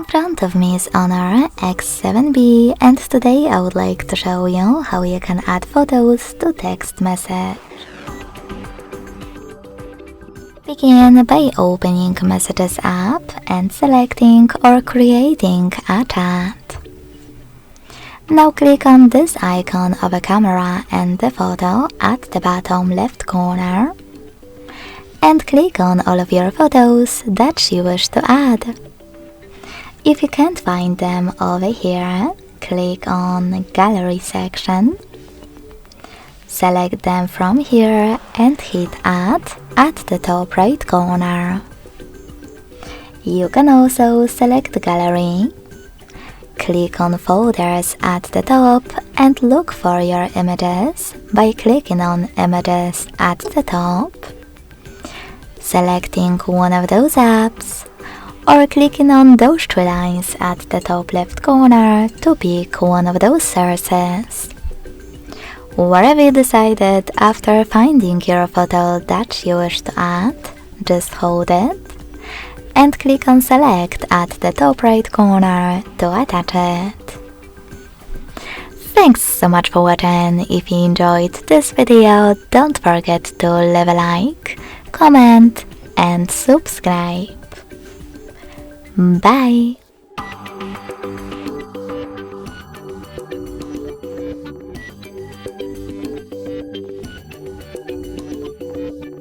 front of me is HONOR X7b, and today I would like to show you how you can add photos to text message. Begin by opening Messages app and selecting or creating a chat. Now click on this icon of a camera and the photo at the bottom left corner, and click on all of your photos that you wish to add. If you can't find them over here, click on Gallery section, select them from here and hit Add at the top right corner. You can also select Gallery, click on Folders at the top and look for your images by clicking on Images at the top, selecting one of those apps, or clicking on those three lines at the top left corner to pick one of those sources. Whatever you decided after finding your photo that you wish to add, just hold it and click on Select at the top right corner to attach it. Thanks so much for watching. If you enjoyed this video, don't forget to leave a like, comment and subscribe. Bye!